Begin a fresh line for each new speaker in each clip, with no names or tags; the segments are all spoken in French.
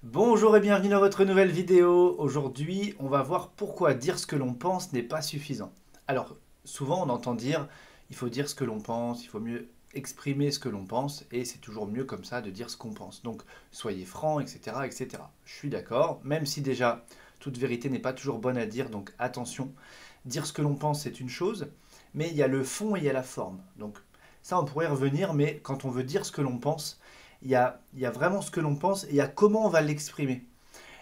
Bonjour et bienvenue dans votre nouvelle vidéo. Aujourd'hui, on va voir pourquoi dire ce que l'on pense n'est pas suffisant. Alors, souvent on entend dire, il faut dire ce que l'on pense, il faut mieux exprimer ce que l'on pense, et c'est toujours mieux comme ça de dire ce qu'on pense. Donc, soyez franc, etc., etc. Je suis d'accord, même si déjà, toute vérité n'est pas toujours bonne à dire, donc attention. Dire ce que l'on pense, c'est une chose, mais il y a le fond et il y a la forme. Donc, ça, on pourrait y revenir, mais quand on veut dire ce que l'on pense, il y a vraiment ce que l'on pense et il y a comment on va l'exprimer.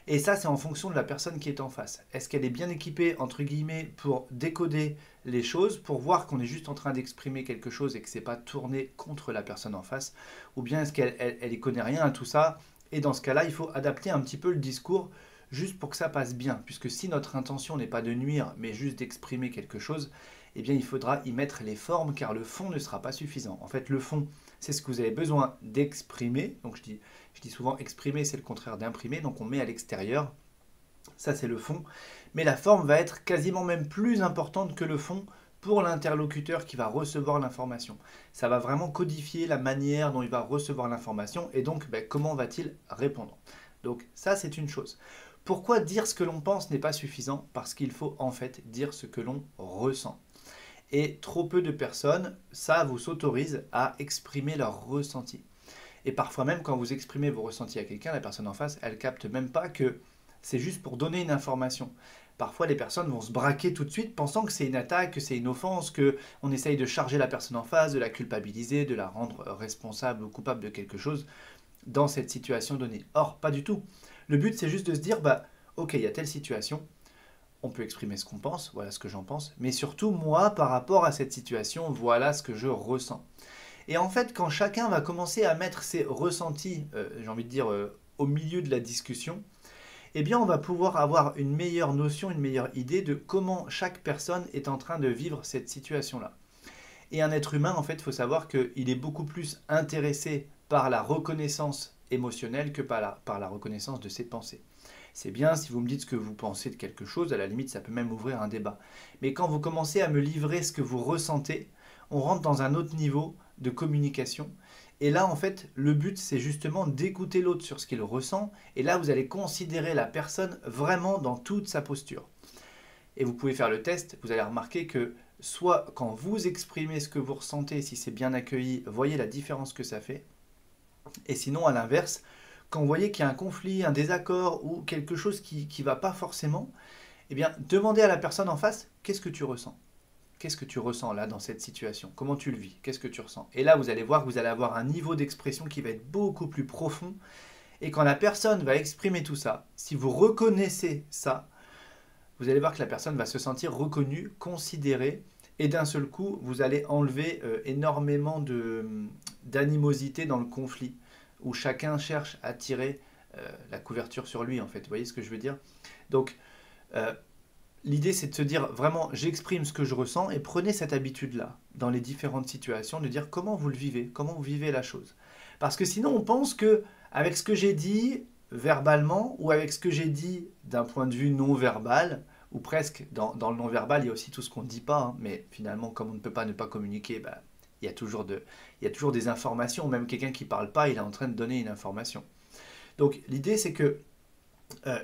Et ça, c'est en fonction de la personne qui est en face. Est-ce qu'elle est bien équipée, entre guillemets, pour décoder les choses, pour voir qu'on est juste en train d'exprimer quelque chose et que c'est pas tourné contre la personne en face, ou bien est-ce qu'elle y connaît rien à tout ça, et dans ce cas-là, il faut adapter un petit peu le discours juste pour que ça passe bien, puisque si notre intention n'est pas de nuire, mais juste d'exprimer quelque chose, eh bien il faudra y mettre les formes, car le fond ne sera pas suffisant. En fait, le fond, c'est ce que vous avez besoin d'exprimer. Donc je dis souvent exprimer, c'est le contraire d'imprimer, donc on met à l'extérieur. Ça, c'est le fond. Mais la forme va être quasiment même plus importante que le fond pour l'interlocuteur qui va recevoir l'information. Ça va vraiment codifier la manière dont il va recevoir l'information et donc comment va-t-il répondre. Donc ça, c'est une chose. Pourquoi dire ce que l'on pense n'est pas suffisant? Parce qu'il faut en fait dire ce que l'on ressent. Et trop peu de personnes, ça vous s'autorise à exprimer leur ressenti. Et parfois même quand vous exprimez vos ressentis à quelqu'un, la personne en face, elle capte même pas que c'est juste pour donner une information. Parfois les personnes vont se braquer tout de suite pensant que c'est une attaque, que c'est une offense, que on essaye de charger la personne en face, de la culpabiliser, de la rendre responsable ou coupable de quelque chose dans cette situation donnée. Or, pas du tout. Le but c'est juste de se dire, ok, il y a telle situation, on peut exprimer ce qu'on pense, voilà ce que j'en pense, mais surtout moi, par rapport à cette situation, voilà ce que je ressens. Et en fait, quand chacun va commencer à mettre ses ressentis, j'ai envie de dire, au milieu de la discussion, eh bien on va pouvoir avoir une meilleure notion, une meilleure idée de comment chaque personne est en train de vivre cette situation-là. Et un être humain, en fait, il faut savoir qu'il est beaucoup plus intéressé par la reconnaissance émotionnelle que par la reconnaissance de ses pensées. C'est bien si vous me dites ce que vous pensez de quelque chose, à la limite ça peut même ouvrir un débat. Mais quand vous commencez à me livrer ce que vous ressentez, on rentre dans un autre niveau de communication. Et là en fait le but c'est justement d'écouter l'autre sur ce qu'il ressent. Et là vous allez considérer la personne vraiment dans toute sa posture. Et vous pouvez faire le test, vous allez remarquer que soit quand vous exprimez ce que vous ressentez, si c'est bien accueilli, voyez la différence que ça fait. Et sinon à l'inverse, quand vous voyez qu'il y a un conflit, un désaccord ou quelque chose qui ne va pas forcément, eh bien, demandez à la personne en face, qu'est-ce que tu ressens? Qu'est-ce que tu ressens là dans cette situation? Comment tu le vis? Qu'est-ce que tu ressens? Et là, vous allez voir que vous allez avoir un niveau d'expression qui va être beaucoup plus profond. Et quand la personne va exprimer tout ça, si vous reconnaissez ça, vous allez voir que la personne va se sentir reconnue, considérée, et d'un seul coup, vous allez enlever énormément d'animosité dans le conflit, où chacun cherche à tirer la couverture sur lui, en fait. Vous voyez ce que je veux dire? Donc, euh, l'idée, c'est de se dire vraiment, j'exprime ce que je ressens, et prenez cette habitude-là, dans les différentes situations, de dire comment vous le vivez, comment vous vivez la chose. Parce que sinon, on pense que avec ce que j'ai dit verbalement, ou avec ce que j'ai dit d'un point de vue non verbal, ou presque dans le non-verbal, il y a aussi tout ce qu'on ne dit pas, hein, mais finalement, comme on ne peut pas ne pas communiquer, il y a toujours des informations, même quelqu'un qui ne parle pas, il est en train de donner une information. Donc l'idée, c'est que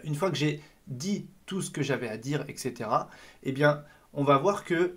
une fois que j'ai dit tout ce que j'avais à dire, etc., eh bien, on va voir que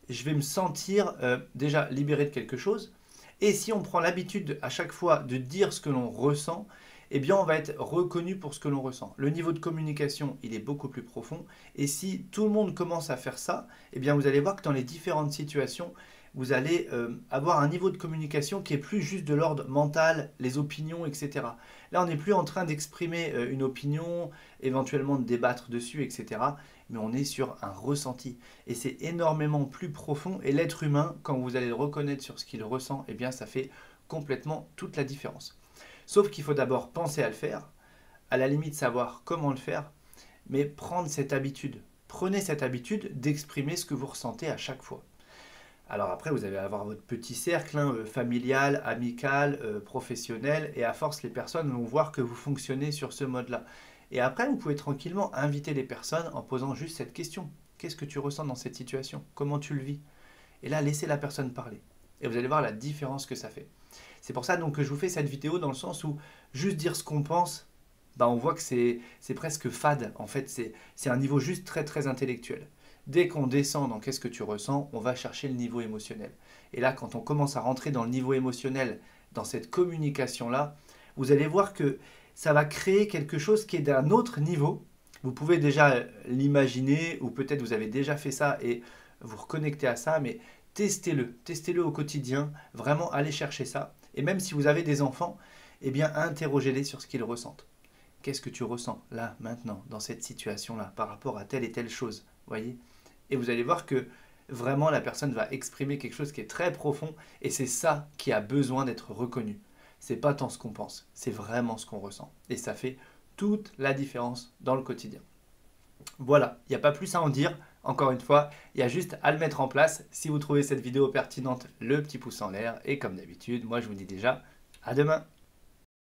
je vais me sentir déjà libéré de quelque chose. Et si on prend l'habitude à chaque fois de dire ce que l'on ressent, eh bien, on va être reconnu pour ce que l'on ressent. Le niveau de communication, il est beaucoup plus profond. Et si tout le monde commence à faire ça, eh bien, vous allez voir que dans les différentes situations, vous allez avoir un niveau de communication qui est plus juste de l'ordre mental, les opinions, etc. Là, on n'est plus en train d'exprimer une opinion, éventuellement de débattre dessus, etc. Mais on est sur un ressenti. Et c'est énormément plus profond. Et l'être humain, quand vous allez le reconnaître sur ce qu'il ressent, eh bien, ça fait complètement toute la différence. Sauf qu'il faut d'abord penser à le faire, à la limite savoir comment le faire, mais prendre cette habitude. Prenez cette habitude d'exprimer ce que vous ressentez à chaque fois. Alors après, vous allez avoir votre petit cercle familial, amical, professionnel, et à force, les personnes vont voir que vous fonctionnez sur ce mode-là. Et après, vous pouvez tranquillement inviter les personnes en posant juste cette question. Qu'est-ce que tu ressens dans cette situation? Comment tu le vis? Et là, laissez la personne parler. Et vous allez voir la différence que ça fait. C'est pour ça donc que je vous fais cette vidéo dans le sens où juste dire ce qu'on pense, bah on voit que c'est presque fade. En fait, c'est un niveau juste très très intellectuel. Dès qu'on descend dans qu'est-ce que tu ressens, on va chercher le niveau émotionnel. Et là, quand on commence à rentrer dans le niveau émotionnel, dans cette communication-là, vous allez voir que ça va créer quelque chose qui est d'un autre niveau. Vous pouvez déjà l'imaginer, ou peut-être vous avez déjà fait ça et vous reconnectez à ça, mais testez-le au quotidien, vraiment allez chercher ça. Et même si vous avez des enfants, eh bien interrogez-les sur ce qu'ils ressentent. Qu'est-ce que tu ressens là, maintenant, dans cette situation-là, par rapport à telle et telle chose, voyez? Et vous allez voir que vraiment la personne va exprimer quelque chose qui est très profond, et c'est ça qui a besoin d'être reconnu. C'est pas tant ce qu'on pense, c'est vraiment ce qu'on ressent. Et ça fait toute la différence dans le quotidien. Voilà, il n'y a pas plus à en dire. Encore une fois, il y a juste à le mettre en place. Si vous trouvez cette vidéo pertinente, le petit pouce en l'air. Et comme d'habitude, moi je vous dis déjà à demain.